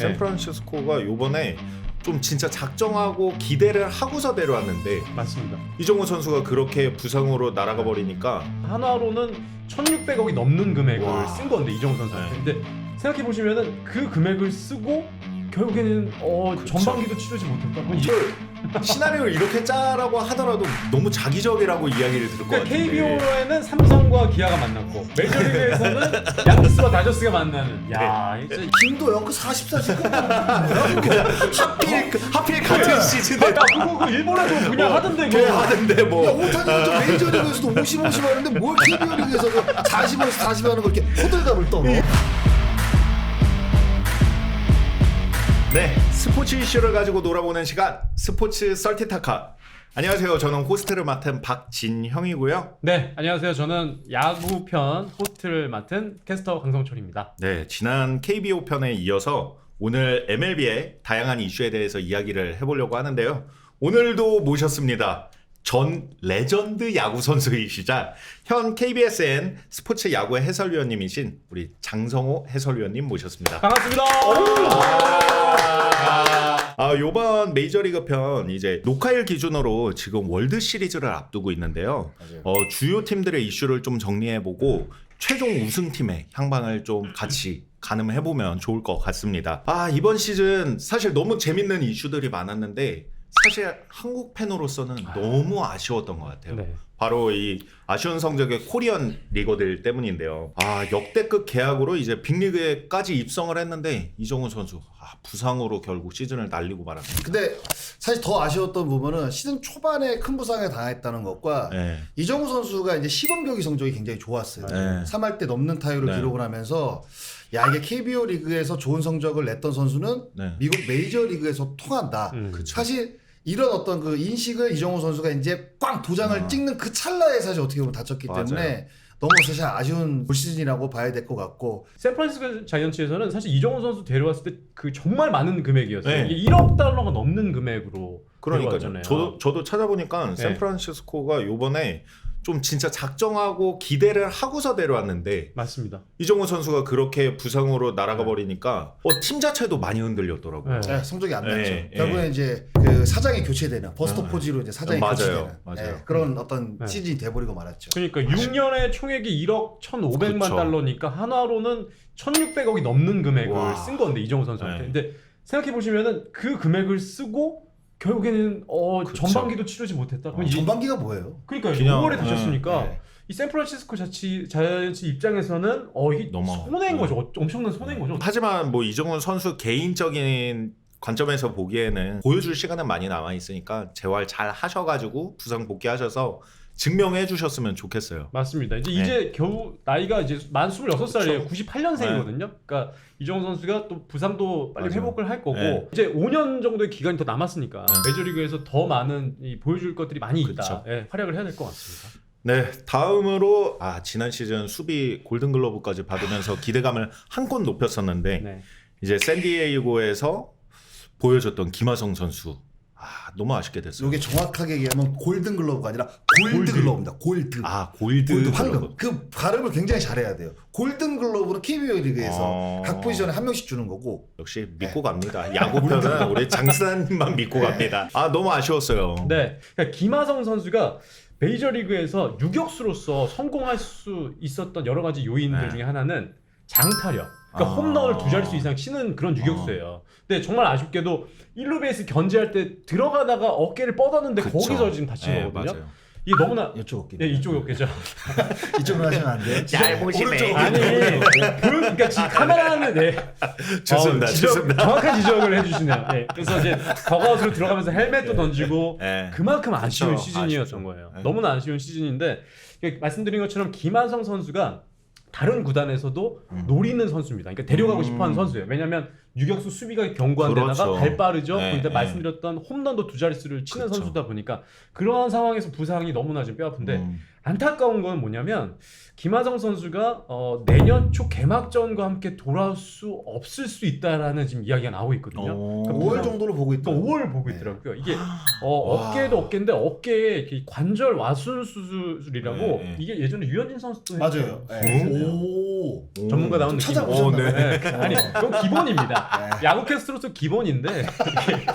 샌프란시스코가 요번에 좀 진짜 작정하고 기대를 하고서 내려왔는데 맞습니다. 이정우 선수가 그렇게 부상으로 날아가 버리니까 한화로는 1,600억이 넘는 금액을 와. 쓴 건데 이정우 선수한테. 네. 근데 생각해 보시면은 그 금액을 쓰고 결국에는 그렇죠. 전반기도 치르지 못했다. 그럼 이걸 시나리오를 이렇게 짜라고 하더라도 너무 자기적이라고 이야기를 들을 것 그러니까 같은데 KBO에는 삼성과 기아가 만났고 메이저리그에서는 양키스와 다저스가 만나는. 야, 진짜 김도영 그 44씩 하필 같은 시즌에 야, 그거 일본에도 그냥 하던데 걔 그거. 하는데 뭐 야, 오타니는 좀 메이저리그에서도 50 하는데 뭘 KBO리그에서 40에서 40 하는 걸 이렇게 호들갑을 떠. 네, 스포츠 이슈를 가지고 놀아보는 시간 스포츠 썰티타카. 안녕하세요. 저는 호스트를 맡은 박진형이고요. 네, 안녕하세요. 저는 야구편 호스트를 맡은 캐스터 강성철입니다. 네, 지난 KBO 편에 이어서 오늘 MLB의 다양한 이슈에 대해서 이야기를 해보려고 하는데요. 오늘도 모셨습니다. 전 레전드 야구 선수이시자 현 KBSN 스포츠 야구 해설위원님이신 우리 장성호 해설위원님 모셨습니다. 반갑습니다. 요번 메이저리그 편 이제 녹화일 기준으로 지금 월드 시리즈를 앞두고 있는데요. 주요 팀들의 이슈를 좀 정리해보고 최종 우승팀의 향방을 좀 같이 가늠해보면 좋을 것 같습니다. 이번 시즌 사실 너무 재밌는 이슈들이 많았는데 사실 한국 팬으로서는 너무 아쉬웠던 것 같아요. 네. 바로 이 아쉬운 성적의 코리안 리거들 때문인데요. 역대급 계약으로 이제 빅리그에까지 입성을 했는데 이정우 선수 부상으로 결국 시즌을 날리고 말았습니다. 근데 사실 더 아쉬웠던 부분은 시즌 초반에 큰 부상에 당했다는 것과 네. 이정우 선수가 이제 시범 경기 성적이 굉장히 좋았어요. 네. 3할 때 넘는 타율을 네. 기록을 하면서 야 이게 KBO 리그에서 좋은 성적을 냈던 선수는 네. 미국 메이저 리그에서 통한다. 사실 이런 어떤 그 인식을 이정우 선수가 이제 꽝 도장을 찍는 그 찰나에 사실 어떻게 보면 다쳤기 맞아요. 때문에 너무 사실 아쉬운 올 시즌이라고 봐야 될 것 같고. 샌프란시스코 자이언츠에서는 사실 이정우 선수 데려왔을 때 그 정말 많은 금액이었어요. 네. 이게 1억 달러가 넘는 금액으로 그러니까요. 데려왔잖아요. 저도 찾아보니까 네. 샌프란시스코가 요번에 좀 진짜 작정하고 기대를 하고서 내려왔는데 맞습니다. 이정우 선수가 그렇게 부상으로 날아가 버리니까 팀 자체도 많이 흔들렸더라고요. 네. 네, 성적이 안 났죠. 네, 결국에 이제 그 사장이 교체되는 버스터 포지로 이제 사장이 맞아요. 교체되는 맞아요. 그런 어떤 네. 시즌이 돼버리고 말았죠. 그러니까 6년에 총액이 1억 1,500만 그쵸. 달러니까 한화로는 1,600억이 넘는 금액을 와. 쓴 건데 이정우 선수한테. 네. 근데 생각해 보시면은 그 금액을 쓰고 결국에는 그쵸. 전반기도 치르지 못했다. 그럼 전반기가 뭐예요? 그러니까 그냥, 5월에 다쳤으니까 네. 이 샌프란시스코 자이언츠 입장에서는 이게 너무 손해인 거죠. 엄청난 손해인 거죠. 하지만 뭐 이정우 선수 개인적인 관점에서 보기에는 보여줄 시간은 많이 남아 있으니까 재활 잘 하셔가지고 부상 복귀하셔서 증명해 주셨으면 좋겠어요. 맞습니다. 네. 이제 겨우 나이가 이제 만 26살이에요. 98년생이거든요. 그러니까 이정우 선수가 또 부상도 빨리 맞아요. 회복을 할 거고 네. 이제 5년 정도의 기간이 더 남았으니까 네. 메이저리그에서 더 많은 보여줄 것들이 많이 있다. 그쵸. 예, 활약을 해야 될 것 같습니다. 네, 다음으로 지난 시즌 수비 골든글러브까지 받으면서 기대감을 한껏 높였었는데 네. 이제 샌디에이고에서 보여줬던 김하성 선수 너무 아쉽게 됐어요. 이게 정확하게 얘기하면 골든 글러브가 아니라 골드 글러브입니다. 골드. 골드 황금. 글러브. 그 발음을 굉장히 잘해야 돼요. 골든 글러브는 KBO 리그에서 각 포지션에 한 명씩 주는 거고. 역시 믿고 갑니다. 야구편은 우리 장수단님만 믿고 갑니다. 너무 아쉬웠어요. 네. 그러니까 김하성 선수가 메이저리그에서 유격수로서 성공할 수 있었던 여러 가지 요인들 네. 중에 하나는 장타력. 그러니까 홈런을 2자릿수 이상 치는 그런 유격수예요. 근데 정말 아쉽게도 1루 베이스 견제할 때 들어가다가 어깨를 뻗었는데 그쵸. 거기서 지금 다친 거거든요. 맞아요. 이게 너무나 이쪽 어깨. 네, 이쪽 어깨죠. 이쪽으로 하시면 안 돼. 잘 보시네. 오른쪽 아니, 그러니까 지금 카메라는 좋습니다. 좋습니다. 정확한 지적을 해주시네요. 네, 그래서 이제 더가웃으로 들어가면서 헬멧도 던지고 네. 그만큼 아쉬운 그쵸, 시즌이었던 아쉽죠. 거예요. 네. 너무나 아쉬운 시즌인데 말씀드린 것처럼 김하성 선수가 다른 구단에서도 노리는 선수입니다. 그러니까 데려가고 싶어하는 선수예요. 왜냐하면 유격수 수비가 견고한 데다가 그렇죠. 발 빠르죠. 네, 근데 네. 말씀드렸던 홈런도 2자릿수를 치는 그렇죠. 선수다 보니까 그러한 상황에서 부상이 너무나 좀 뼈아픈데 안타까운 건 뭐냐면 김하성 선수가 내년 초 개막전과 함께 돌아올 수 없을 수 있다라는 지금 이야기가 나오고 있거든요. 그러니까 5월 정도로 보고 있다. 5월 보고 있더라고요. 이게 어깨도 어깨인데 어깨에 이렇게 관절 와순 수술이라고 네. 이게 예전에 유현진 선수도 맞아요. 했어요. 오. 전문가 나온 느낌. 찾아보셨나요? 네. 아니 그건 기본입니다. 야구 캐스트로서 기본인데 이게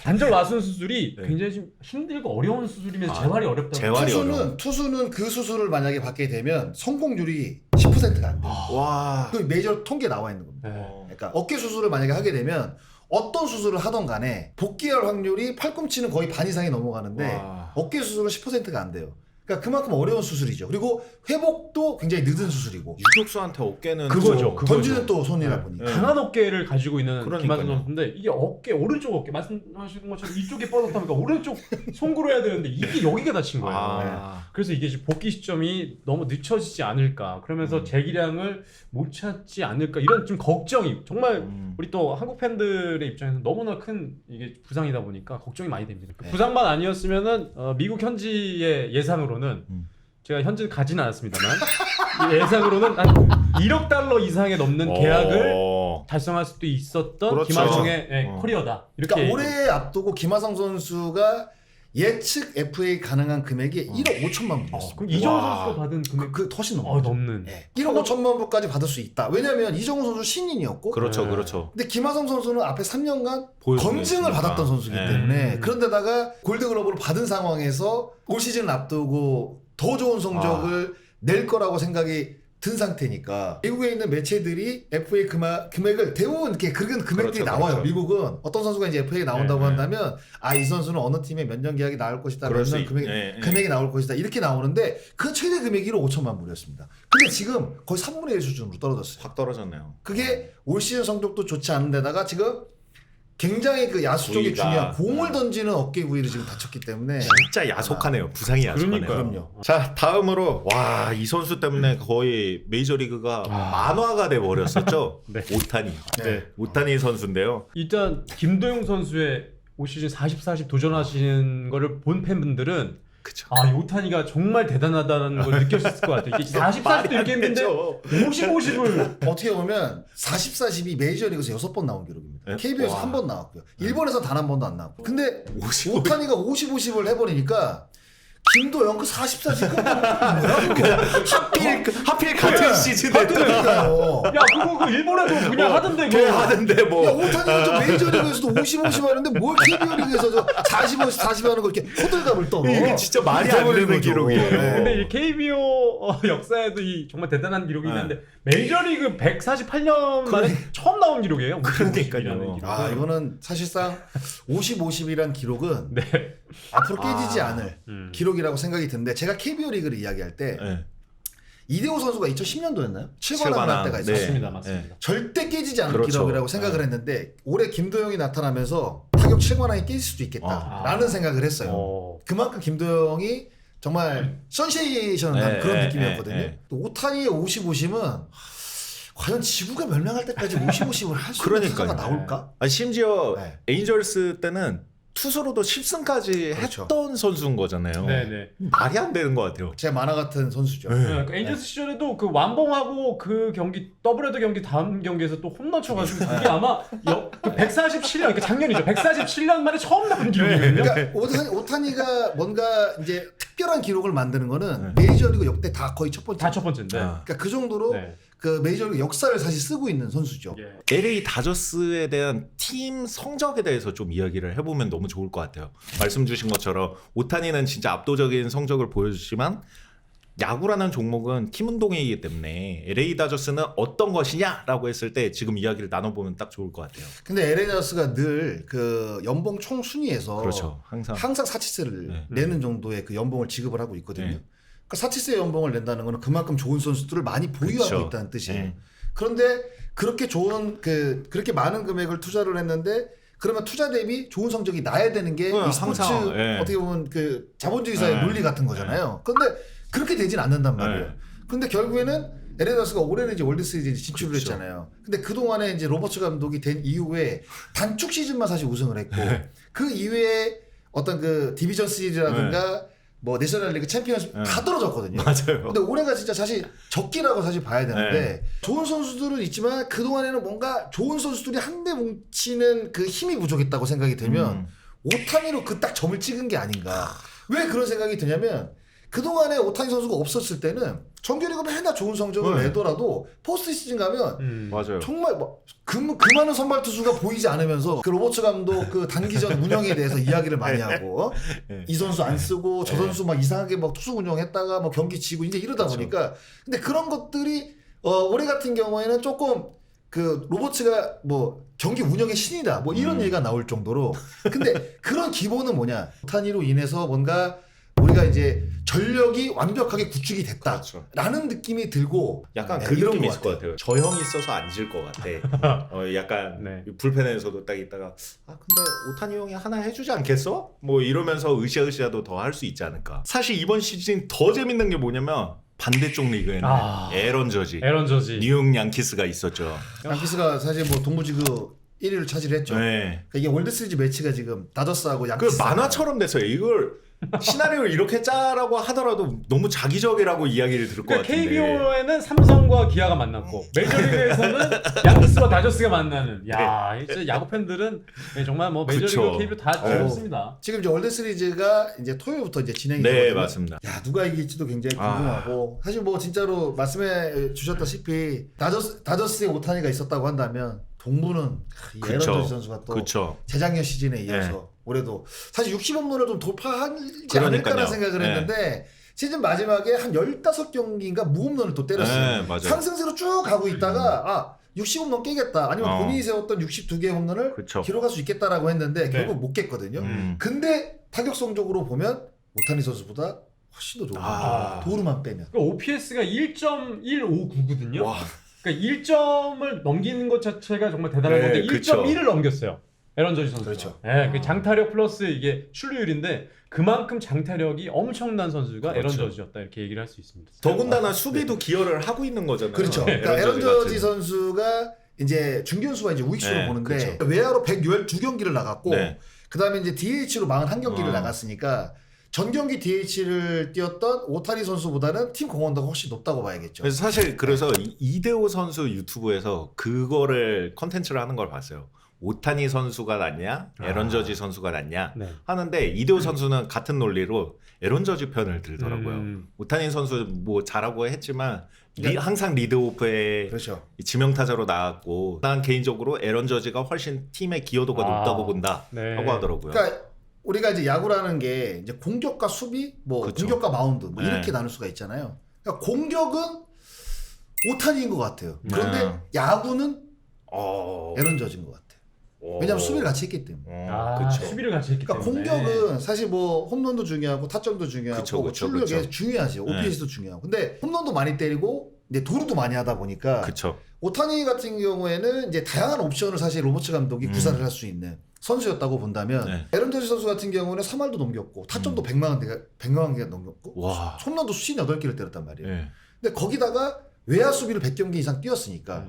관절 와순 수술이 네. 굉장히 좀 힘들고 어려운 수술이면서 재활이 어렵다고. 재활이 어려워. 투수는 그 수술을 만약에 받게 되면 성공률이 10%가 안 돼요. 와. 그 메이저 통계 나와 있는 겁니다. 네. 그러니까 어깨 수술을 만약에 하게 되면 어떤 수술을 하던 간에 복귀할 확률이 팔꿈치는 거의 반 이상이 넘어가는데 와. 어깨 수술은 10%가 안 돼요. 그러니까 그만큼 어려운 수술이죠. 그리고 회복도 굉장히 늦은 수술이고. 유격수한테 어깨는 그거죠. 좀- 던지는 또 손이라 보니까. 네. 강한 어깨를 가지고 있는 그러니까요. 김하성 선수인데 이게 어깨 오른쪽 어깨 말씀하신 것처럼 이쪽이 뻗었다니까 오른쪽 송구로 해야 되는데 이게 여기가 다친 거예요. 아. 그래서 이게 지금 복귀 시점이 너무 늦춰지지 않을까 그러면서 재기량을 못 찾지 않을까 이런 좀 걱정이 정말 우리 또 한국 팬들의 입장에서 너무나 큰 이게 부상이다 보니까 걱정이 많이 됩니다. 그 네. 부상만 아니었으면은 미국 현지의 예상으로는 제가 현지 가지는 않았습니다만 이 예상으로는 한 1억 달러 이상에 넘는 계약을 달성할 수도 있었던 그렇죠. 김하성의 어. 커리어다. 이렇게 그러니까 올해 앞두고 김하성 선수가 예측 FA 가능한 금액이 1억 5천만 불이었어요. 그럼 이정우 와. 선수가 받은 금액 그 훨씬 넘어요. 넘는. 네. 1억 5천만 불까지 받을 수 있다. 왜냐하면 이정우 선수 신인이었고, 그렇죠, 네. 그렇죠. 근데 김하성 선수는 앞에 3년간 보여주고 검증을 있으니까. 받았던 선수이기 네. 때문에 그런데다가 골드글러브를 받은 상황에서 올 시즌을 앞두고 더 좋은 성적을 낼 거라고 생각이 든 상태니까 미국에 있는 매체들이 FA 금액을 대부분 이렇게 그런 금액들이 그렇죠, 나와요. 그렇죠. 미국은 어떤 선수가 이제 FA 나온다고 네, 한다면 이 선수는 어느 팀에 몇 년 계약이 나올 것이다, 그럴 수 몇년 네, 금액이 나올 것이다 이렇게 나오는데 그 최대 금액이 1억 5천만 불이었습니다. 근데 지금 거의 3분의 1 수준으로 떨어졌어요. 확 떨어졌네요. 그게 올 시즌 성적도 좋지 않은데다가 지금 굉장히 그 야수 쪽에 부위가. 중요한 공을 던지는 어깨 부위를 지금 다쳤기 때문에 진짜 야속하네요. 부상이 야속하네요. 그러니까요. 자, 다음으로 와, 이 선수 때문에 거의 메이저리그가 만화가 돼 버렸었죠. 네. 오타니. 네. 오타니 선수인데요. 일단 김도영 선수의 올 시즌 40-40 도전하시는 거를 본 팬분들은 그쵸. 이 오타니가 정말 대단하다는 걸 느꼈을 것 같아요. 이게 40-40도 이렇게 했는데 50-50을 어떻게 보면 40-40이 메이저리그에서 6번 나온 기록입니다. 네? KBO에서 와. 한 번 나왔고요. 일본에서 단 한 번도 안 나왔고. 근데 50. 오타니가 50-50을 해버리니까 김도영 그 40-40 뭐야? 하필 같은 시즌에 그러니까요. 야 그거 그 일본에도 그냥 하던데 걔 뭐. 하는데 야, 뭐 오타니가 저 메이저리그에서도 50-50 하는데 뭘 KBO 리그에서 저 40-50 하는 거 이렇게 호들갑을 떠. 이게 진짜 말이 안 되는 거죠. 기록이에요. 네. 근데 이 KBO 역사에도 이 정말 대단한 기록이 있는데 메이저리그 148년 만에 처음 나온 기록이에요. 그러니까요. 이거는 사실상 50-50이란 기록은 네. 앞으로 깨지지 않을 음. 기록이라고 생각이 드는데 제가 KBO 리그를 이야기할 때 네. 이대호 선수가 2010년도였나요? 7관왕을 칠관왕. 할 때가 있었어요. 맞습니다, 맞습니다. 절대 깨지지 않을 그렇죠. 기록이라고 생각을 네. 했는데 올해 김도영이 나타나면서 타격 7관왕이 깨질 수도 있겠다라는 생각을 했어요. 그만큼 김도영이 정말 선세이션한 네, 그런 네, 느낌이었거든요. 네. 또 오타니의 50-50은 과연 지구가 멸망할 때까지 50-50을 할 수 있는 그러니까요. 타자가 나올까? 심지어 네. 에인절스 때는 투수로도 10승까지 그렇죠. 했던 선수인 거잖아요. 네네. 말이 안 되는 것 같아요. 제 만화 같은 선수죠. 네, 그 엔젤스 시절에도 그 완봉하고 그 경기 더블헤더 경기 다음 경기에서 또 홈런 쳐가지고 그게 아마 그 147년 그러니까 작년이죠. 147년 만에 처음 나온 기록이거든요. 그러니까 오타니가 뭔가 이제 특별한 기록을 만드는 거는 메이저리그 역대 다 거의 첫 번째. 다 첫 번째인데. 그러니까 그 정도로 네. 그 메이저리그 역사를 사실 쓰고 있는 선수죠. 예. LA 다저스에 대한 팀 성적에 대해서 좀 이야기를 해보면 너무 좋을 것 같아요. 말씀 주신 것처럼 오타니는 진짜 압도적인 성적을 보여주지만 야구라는 종목은 팀 운동이기 때문에 LA 다저스는 어떤 것이냐라고 했을 때 지금 이야기를 나눠보면 딱 좋을 것 같아요. 근데 LA 다저스가 늘 그 연봉 총 순위에서 그렇죠. 항상 사치세를 네. 내는 정도의 그 연봉을 지급을 하고 있거든요. 네. 그러니까 사치세 연봉을 낸다는 거는 그만큼 좋은 선수들을 많이 보유하고 그렇죠. 있다는 뜻이에요. 네. 그런데 그렇게 좋은 그렇게 많은 금액을 투자를 했는데 그러면 투자 대비 좋은 성적이 나야 되는 게 이 스포츠 항상, 예. 어떻게 보면 그 자본주의사의 예. 논리 같은 거잖아요. 그런데 그렇게 되진 않는단 말이에요. 예. 근데 결국에는 LA 다저스가 올해는 이제 월드 시리즈 진출을 그렇죠. 했잖아요. 근데 그 동안에 이제 로버츠 감독이 된 이후에 단축 시즌만 사실 우승을 했고 그 이후에 어떤 그 디비전 시리즈라든가 뭐 내셔널리그 챔피언십 다 떨어졌거든요. 맞아요. 근데 올해가 진짜 사실 적기라고 사실 봐야 되는데 좋은 선수들은 있지만 그동안에는 뭔가 좋은 선수들이 한데 뭉치는 그 힘이 부족했다고 생각이 들면 오타니로 그 딱 점을 찍은 게 아닌가. 왜 그런 생각이 드냐면 그동안에 오타니 선수가 없었을 때는 정규리그 맨날 좋은 성적을 내더라도 포스트 시즌 가면 맞아요. 정말 그 많은 선발 투수가 보이지 않으면서 그 로버츠 감독 그 단기전 운영에 대해서 이야기를 많이 하고 이 선수 안 쓰고 저 선수 막 이상하게 막 투수 운영했다가 뭐 경기 지고 이제 이러다 보니까 근데 그런 것들이 올해 같은 경우에는 조금 그 로버츠가 뭐 경기 운영의 신이다 뭐 이런 얘기가 나올 정도로 근데 그런 기본은 뭐냐 오타니로 인해서 뭔가 우리가 이제 전력이 완벽하게 구축이 됐다라는 느낌이 들고 약간 네, 그 이런 느낌이 것 있을 것 같아요. 저 형이 있어서 안 질 것 같아. 약간 네. 불펜에서도 딱 있다가 근데 오타니 형이 하나 해주지 않겠어? 뭐 이러면서 으쌰으쌰도 더 할 수 있지 않을까. 사실 이번 시즌 더 재밌는 게 뭐냐면 반대쪽 리그에는 에런 저지, 뉴욕 양키스가 있었죠. 양키스가 사실 뭐 동부지구 1위를 차지했죠. 네. 그러니까 이게 월드시리즈 매치가 지금 다저스하고 그 양키스 만화처럼 됐어요. 이걸 시나리오를 이렇게 짜라고 하더라도 너무 자기적이라고 이야기를 들을 것 그러니까 같은데. KBO에는 삼성과 기아가 만났고 메이저리그에서는 양키스와 다저스가 만나는. 야, 진짜 야구 팬들은 정말 뭐 메이저리그, 그쵸. KBO 다 즐겁습니다. 지금 이제 월드시리즈가 이제 토요일부터 이제 진행이 네, 되거든요. 맞습니다. 야 누가 이길지도 굉장히 궁금하고 사실 뭐 진짜로 말씀해 주셨다시피 다저스에 오타니가 있었다고 한다면 동부는 이 에런 저지 선수가 또 그쵸. 재작년 시즌에 이어서 올해도 사실 60홈런을 좀 돌파하지 않을까라는 생각을 했는데 시즌 마지막에 한 15경기인가 무홈런을 또 때렸어요. 맞아요. 상승세로 쭉 가고 있다가 60홈런 깨겠다 아니면 본인이 세웠던 62개의 홈런을 기록할 수 있겠다라고 했는데 결국 못 깼거든요. 근데 타격성적으로 보면 오타니 선수보다 훨씬 더 좋은 거죠. 도루만 빼면. 그러니까 OPS가 1.159거든요. 그러니까 1점을 넘기는 것 자체가 정말 대단한 건데 1.1을 넘겼어요. 에런 저지 선수. 그렇죠. 네, 그 장타력 플러스 이게 출루율인데 그만큼 장타력이 엄청난 선수가 에런 저지였다 이렇게 얘기를 할 수 있습니다. 더군다나 수비도 기여를 하고 있는 거잖아요. 그렇죠. 그러니까 에런 저지 선수가 이제 중견수와 이제 우익수로 보는데 외야로 112경기를 나갔고 그다음에 이제 DH로 41경기를 나갔으니까 전 경기 DH를 뛰었던 오타니 선수보다는 팀 공헌도가 훨씬 높다고 봐야겠죠. 그래서 사실 그래서 이대호 선수 유튜브에서 그거를 컨텐츠를 하는 걸 봤어요. 오타니 선수가 낫냐, 에런 저지 선수가 낫냐 하는데 이대호 선수는 같은 논리로 에런 저지 편을 들더라고요. 오타니 선수 뭐 잘하고 했지만 항상 리드오프에 지명타자로 나왔고 난 개인적으로 에런 저지가 훨씬 팀의 기여도가 높다고 본다 하고 하더라고요. 그러니까 우리가 이제 야구라는 게 이제 공격과 수비, 뭐 공격과 마운드 뭐 이렇게 나눌 수가 있잖아요. 그러니까 공격은 오타니인 것 같아요. 그런데 야구는 에런 저지인 것 같아요. 왜냐하면 수비를 같이 했기 때문에. 수비를 같이 했기 그러니까 때문에. 공격은 사실 뭐 홈런도 중요하고 타점도 중요하고 출루력이 중요하지. OPS도 중요하고. 근데 홈런도 많이 때리고 이제 도루도 많이 하다 보니까 오타니 같은 경우에는 이제 다양한 옵션을 사실 로버츠 감독이 구사를 할 수 있는 선수였다고 본다면 에런 저지 선수 같은 경우는 3할도 넘겼고 타점도 100만 개가 넘겼고 홈런도 58개를 때렸단 말이에요. 근데 거기다가 외야 수비를 100경기 이상 뛰었으니까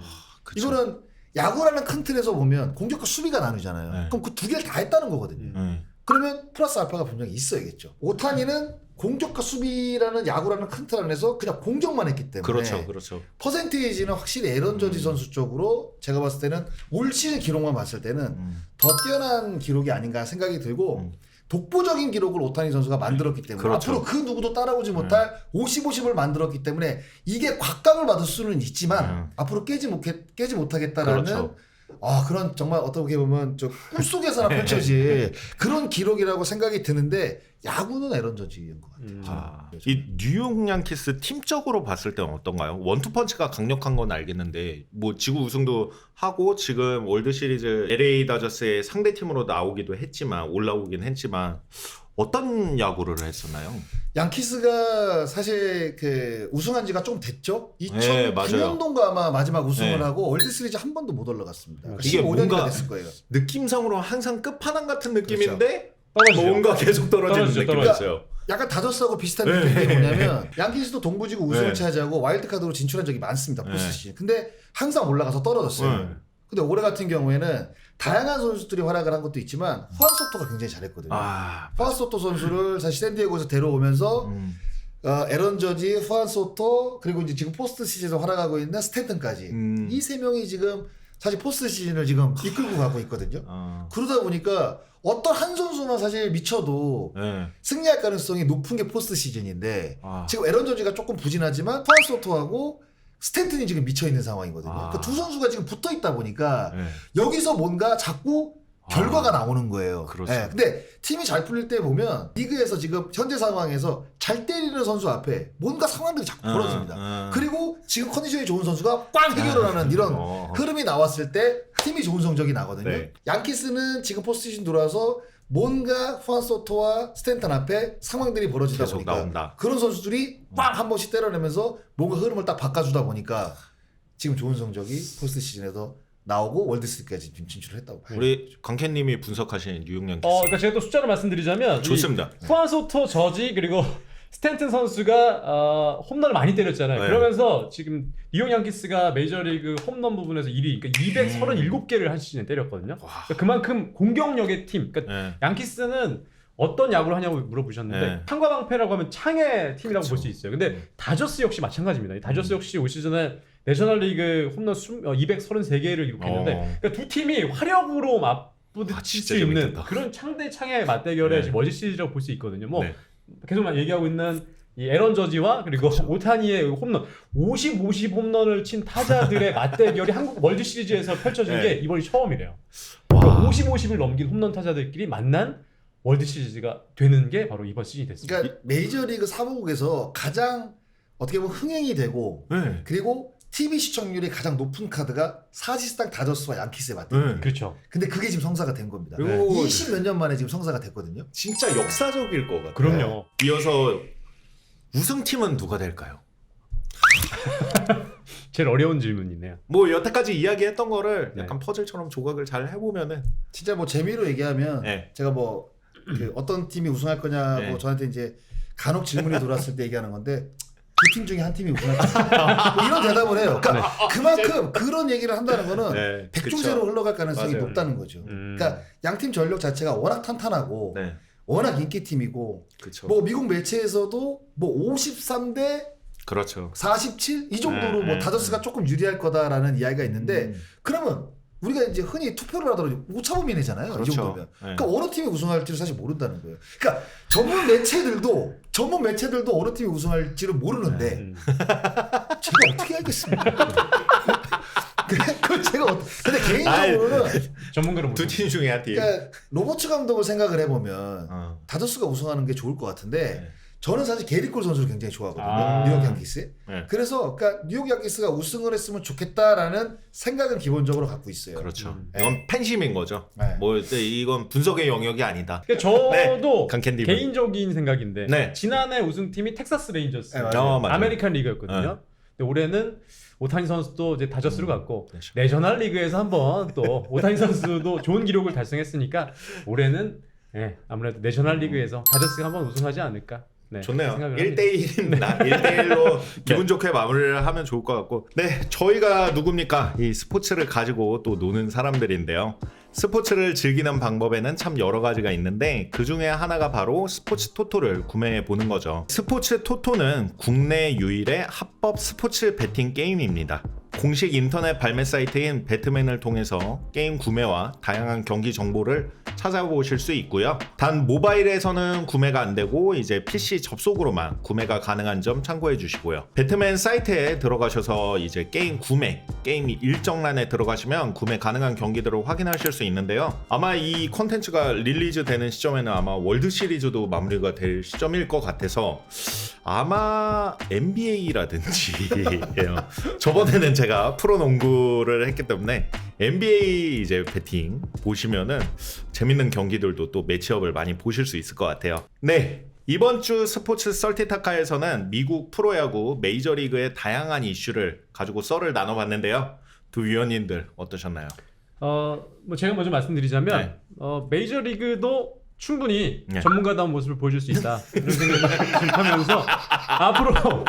이거는 야구라는 큰 틀에서 보면 공격과 수비가 나누잖아요. 그럼 그 두 개를 다 했다는 거거든요. 그러면 플러스 알파가 분명히 있어야겠죠. 오타니는 공격과 수비라는 야구라는 큰 틀 안에서 그냥 공격만 했기 때문에 퍼센테이지는 확실히 에런 저지 선수 쪽으로 제가 봤을 때는 올 시즌 기록만 봤을 때는 더 뛰어난 기록이 아닌가 생각이 들고 독보적인 기록을 오타니 선수가 만들었기 때문에 앞으로 그 누구도 따라오지 못할 50-50을 만들었기 때문에 이게 곽강을 받을 수는 있지만 앞으로 깨지 못하겠다라는 그런 정말 어떻게 보면 좀 꿈속에서나 펼쳐질 그런 기록이라고 생각이 드는데 야구는 에런 저지인 것 같아요. 이 뉴욕 양키스 팀적으로 봤을 때는 어떤가요? 원투펀치가 강력한 건 알겠는데 뭐 지구 우승도 하고 지금 월드시리즈 LA 다저스의 상대팀으로 나오기도 했지만 올라오긴 했지만 어떤 야구를 했었나요? 양키스가 사실 그 우승한 지가 좀 됐죠. 2009년도인가 아마 마지막 우승을 하고 월드시리즈 한 번도 못 올라갔습니다. 이게 15년이나 뭔가 됐을 거예요. 느낌상으로 항상 끝판왕 같은 느낌인데 뭔가 계속 떨어지는 느낌이었어요. 약간 다저스하고 비슷한 느낌이 뭐냐면 양키스도 동부지구 우승을 차지하고 와일드카드로 진출한 적이 많습니다. 포스트시즌. 근데 항상 올라가서 떨어졌어요. 근데 올해 같은 경우에는 다양한 선수들이 활약을 한 것도 있지만 후안 소토가 굉장히 잘했거든요. 후안 소토 선수를 사실 샌디에고에서 데려오면서 에런 저지, 후안 소토 그리고 이제 지금 포스트 시즌에서 활약하고 있는 스탠튼까지 이 세 명이 지금 사실 포스트 시즌을 지금 이끌고 가고 있거든요. 그러다 보니까 어떤 한 선수만 사실 미쳐도 네. 승리할 가능성이 높은 게 포스트 시즌인데 지금 에런 저지가 조금 부진하지만 후안 소토하고 스탠튼이 지금 미쳐 있는 상황이거든요. 그러니까 두 선수가 지금 붙어 있다 보니까 네. 여기서 뭔가 자꾸 결과가 나오는 거예요. 그렇죠. 네, 근데 팀이 잘 풀릴 때 보면 리그에서 지금 현재 상황에서 잘 때리는 선수 앞에 뭔가 상황들이 자꾸 벌어집니다. 그리고 지금 컨디션이 좋은 선수가 꽝 해결을 하는 이런 흐름이 나왔을 때 팀이 좋은 성적이 나거든요. 네. 양키스는 지금 포스트시즌 들어와서 뭔가 후안 소토와 스탠턴 앞에 상황들이 벌어지다 계속 보니까 나온다. 그런 선수들이 빵 한 번씩 때려내면서 뭔가 흐름을 딱 바꿔주다 보니까 지금 좋은 성적이 포스트 시즌에서 나오고 월드시리즈까지 지금 진출을 했다고 봐요. 우리 강캔님이 분석하신 뉴욕 양키스. 그러니까 제가 또 숫자를 말씀드리자면 좋습니다. 후안 소토, 저지 그리고 스탠튼 선수가 홈런을 많이 때렸잖아요. 네. 그러면서 지금 뉴욕 양키스가 메이저리그 홈런 부분에서 1위, 그러니까 237개를 한 시즌에 때렸거든요. 그러니까 그만큼 공격력의 팀. 그러니까 네. 양키스는 어떤 야구를 하냐고 물어보셨는데 네. 창과방패라고 하면 창의 팀이라고 볼 수 있어요. 근데 다저스 역시 마찬가지입니다. 이 다저스 역시 올 시즌에 내셔널리그 홈런 233개를 기록했는데 그러니까 두 팀이 화력으로 맞부딪힐 수 있는 재밌겠다. 그런 창대 창의 맞대결의 네. 월드 시리즈라고 볼 수 있거든요. 뭐 네. 계속 얘기하고 있는 이 에런 저지와 그리고 오타니의 홈런 50 홈런을 친 타자들의 맞대결이 한국 월드 시리즈에서 펼쳐진 네. 게 이번이 처음이래요. 그러니까 50을 넘긴 홈런 타자들끼리 만난 월드 시리즈가 되는 게 바로 이번 시즌이 됐습니다. 그러니까 메이저리그 사무국에서 가장 어떻게 보면 흥행이 되고 네. 그리고 TV 시청률이 가장 높은 카드가 사실상 다저스와 양키스의 맞대결. 네. 그렇죠. 근데 그게 지금 성사가 된 겁니다. 그리고 20 몇 년 만에 지금 성사가 됐거든요. 진짜 역사적일 것 같아요. 그럼요. 이어서 우승팀은 누가 될까요? 제일 어려운 질문이네요. 뭐 여태까지 이야기했던 거를 네. 약간 퍼즐처럼 조각을 잘 해보면은 진짜 뭐 재미로 얘기하면 네. 제가 뭐 그 어떤 팀이 우승할 거냐고 네. 저한테 이제 간혹 질문이 들어왔을 때 얘기하는 건데 두 팀 중에 한 팀이 우승할 거냐 뭐 이런 대답을 해요. 그러니까 그만큼 그런 얘기를 한다는 거는 네. 백조제로 그쵸. 흘러갈 가능성이 맞아요. 높다는 거죠. 그러니까 양팀 전력 자체가 워낙 탄탄하고 네. 워낙 인기 팀이고 그렇죠. 뭐 미국 매체에서도 뭐 53대 그렇죠. 47 이 정도로 네, 뭐 네, 다저스가 조금 유리할 거다라는 이야기가 있는데 그러면 우리가 이제 흔히 투표를 하더라도 오차범위내잖아요. 그렇죠. 이 정도면. 네. 그러니까 어느 팀이 우승할지를 사실 모른다는 거예요. 그러니까 전문 매체들도 어느 팀이 우승할지를 모르는데 제가 어떻게 알겠습니까? 그 제가 근데 개인적으로는 전문가로 두 팀 중에 한 팀. 그러니까 로버츠 감독을 생각을 해보면 어. 다저스가 우승하는 게 좋을 것 같은데 네. 저는 사실 게리 콜 선수를 굉장히 좋아하거든요. 아. 뉴욕 양키스. 네. 그래서 그러니까 뉴욕 양키스가 우승을 했으면 좋겠다라는 생각은 기본적으로 갖고 있어요. 그렇죠. 이건 팬심인 거죠. 네. 뭐 이건 분석의 영역이 아니다. 그러니까 저도 네, 강캔디는. 개인적인 생각인데 네. 지난해 우승팀이 텍사스 레인저스 네, 맞아요. 맞아요. 아메리칸 리그였거든요. 네. 근데 올해는 오타니 선수도 이제 다저스로 갔고 그렇죠. 내셔널 리그에서 한번 또 오타니 선수도 좋은 기록을 달성했으니까 올해는 아무래도 내셔널 리그에서 다저스가 한번 우승하지 않을까. 네, 좋네요. 생각을 합니다. 1대1입니다. 1대1로 기분 좋게 마무리를 하면 좋을 것 같고. 네, 저희가 누굽니까? 이 스포츠를 가지고 또 노는 사람들인데요. 스포츠를 즐기는 방법에는 참 여러 가지가 있는데 그 중에 하나가 바로 스포츠 토토를 구매해 보는 거죠. 스포츠 토토는 국내 유일의 합법 스포츠 베팅 게임입니다. 공식 인터넷 발매 사이트인 배트맨을 통해서 게임 구매와 다양한 경기 정보를 찾아보실 수 있고요. 단 모바일에서는 구매가 안 되고 이제 PC 접속으로만 구매가 가능한 점 참고해 주시고요. 배트맨 사이트에 들어가셔서 이제 게임 일정란에 들어가시면 구매 가능한 경기들을 확인하실 수 있는데요. 아마 이 콘텐츠가 릴리즈 되는 시점에는 아마 월드 시리즈도 마무리가 될 시점일 것 같아서 아마 NBA라든지 저번에는 제가 프로농구를 했기 때문에 NBA 이제 배팅 보시면은 재밌는 경기들도 또 매치업을 많이 보실 수 있을 것 같아요. 네. 이번 주 스포츠 썰티타카에서는 미국 프로야구 메이저리그의 다양한 이슈를 가지고 썰을 나눠봤는데요. 두 위원님들 어떠셨나요? 뭐 제가 먼저 말씀드리자면 네. 메이저리그도 충분히 네. 전문가다운 모습을 보여줄 수 있다 이런 생각을 하면서 앞으로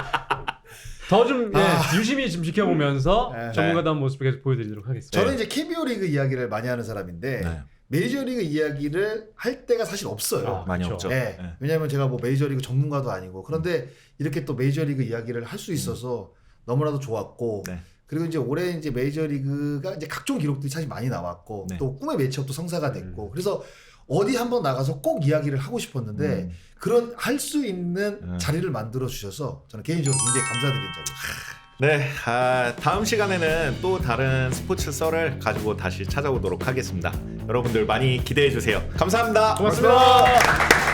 더 좀 유심히 좀 지켜보면서 네. 전문가다운 모습 계속 보여드리도록 하겠습니다. 저는 이제 KBO 리그 이야기를 많이 하는 사람인데 네. 메이저리그 이야기를 할 때가 사실 없어요. 많이 그쵸. 없죠. 네. 네. 왜냐하면 제가 뭐 메이저리그 전문가도 아니고 그런데 이렇게 또 메이저리그 이야기를 할 수 있어서 너무나도 좋았고 네. 그리고 이제 올해 이제 메이저리그가 이제 각종 기록들이 사실 많이 나왔고 네. 또 꿈의 매치업도 성사가 됐고 그래서 어디 한번 나가서 꼭 이야기를 하고 싶었는데 그런 할 수 있는 자리를 만들어 주셔서 저는 개인적으로 굉장히 감사드리는 자리입니다. 네, 다음 시간에는 또 다른 스포츠 썰을 가지고 다시 찾아오도록 하겠습니다. 여러분들 많이 기대해 주세요. 감사합니다. 고맙습니다.